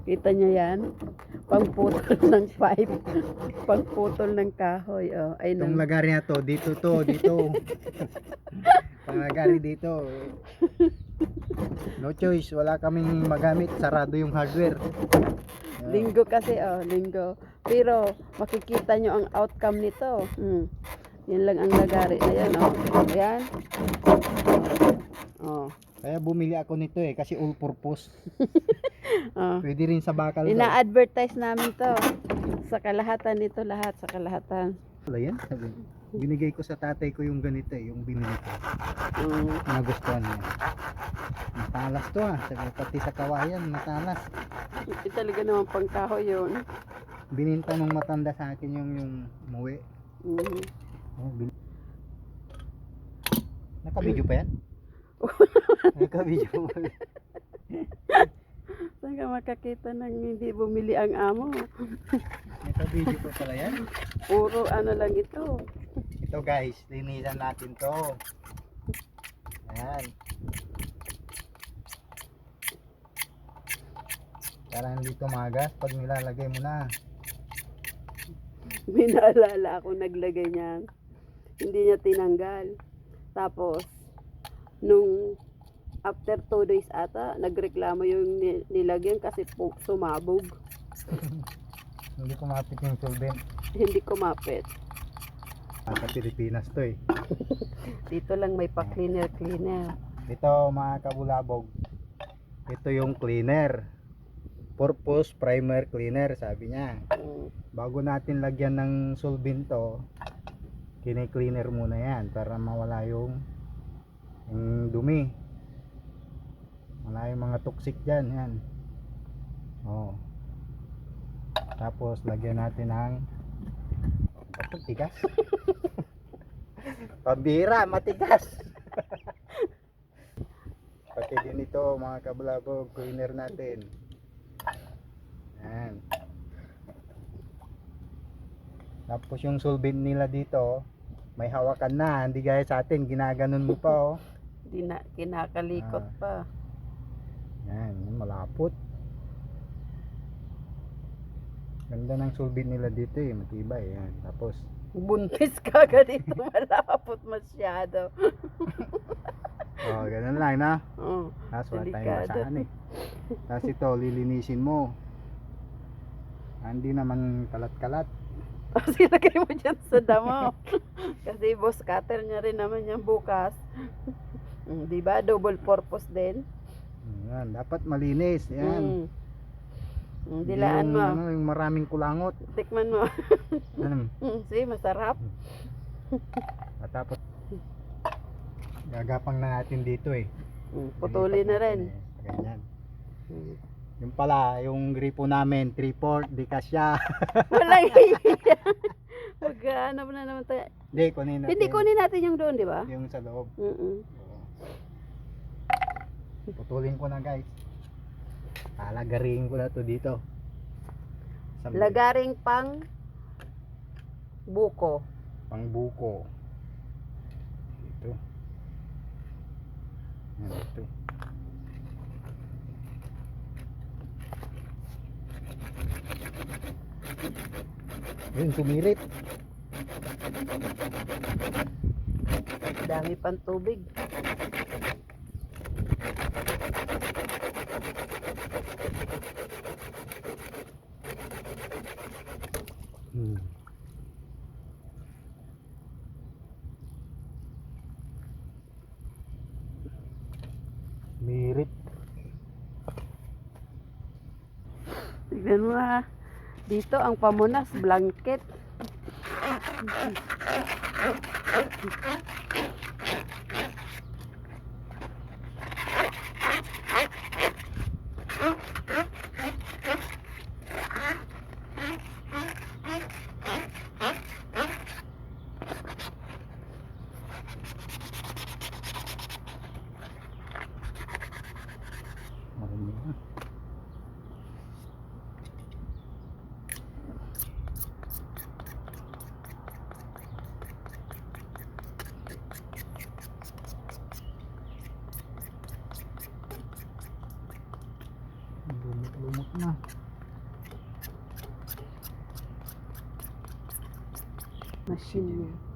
Kita nyo yan? Pangputol ng pipe. Pangputol ng kahoy. Oh. Ay, Itong lagari na to, dito. Panglagari dito. No choice, wala kaming magamit, sarado yung hardware. Linggo kasi, linggo. Pero makikita nyo ang outcome nito. Yan lang ang lagari. Ayan, ayan. Kaya bumili ako nito kasi all purpose. Pwede rin sa bakal. Ina-advertise namin to. Sa kalahatan nito lahat, sa kalahatan. Wala yan, sabi. Binigay ko sa tatay ko yung ganito yung binili ko. Nagustuhan niya. Matalas to sabi, pati sa kawayan matalas. Hindi talaga naman pangkahoy yun. Bininta nung matanda sa akin yung muwi. Naka-video pa yan? Naka-video pa. Saan ka makakita ng hindi bumili ang amo? Naka-video pa pala yan? Puro ano lang ito. Ito guys, linisan natin to. Ayan. Para hindi tumagas pag nilalagay mo na. May naalala ako naglagay niyan. Hindi niya tinanggal. Tapos, nung after 2 days ata, nagreklamo yung nilagyan kasi sumabog. Hindi kumapit yung solvent. Hindi kumapit. Sa Pilipinas to Dito lang may pa-cleaner. Ito mga kabulabog. Ito yung cleaner. Purpose primer cleaner sabi niya. Bago natin lagyan ng solvent to, kine-cleaner muna yan para mawala yung dumi. Wala yung mga toxic dyan. Yan. Tapos lagyan natin ng tigas. Pambira, matigas. Pati din ito mga kabulabog, cleaner natin. Yan. Tapos yung solvent nila dito, may hawakan na, hindi gaya sa atin, ginaganon mo pa Hindi na, kinakalikot pa. Yan, malapot. Ganda ng solvent nila dito matibay. Yan. Tapos buntis ka dito, malapot masyado. ganun lang na. Tapos wala tayong Delikado. basahan Tapos ito, lilinisin mo. Hindi naman kalat-kalat. Tapos ilagay mo dyan sa damo. Kasi boss cutter niya rin naman yan bukas. Diba? Double purpose din. Yan, dapat malinis. Yan. Dilaan mo. Yung maraming kulangot. Tikman mo. Ano? See, masarap. Tapos gagapang na natin dito Putuli na rin. Ganyan. Yung pala, yung gripo namin 3/4 di kasya. Walang iya. Maghanap na naman tayo. Hindi Kunin natin yung doon, di ba? yung sa loob. Mm-mm. Putulin ko na guys. Lagarin ko na to dito. Lagaring pang buko. Pangbuko. Ito. Yan, ito. Yun, tumirit. Dami pang tubig. Mirit. Tignan mo dito ang pamunas, blanket. Machine niya.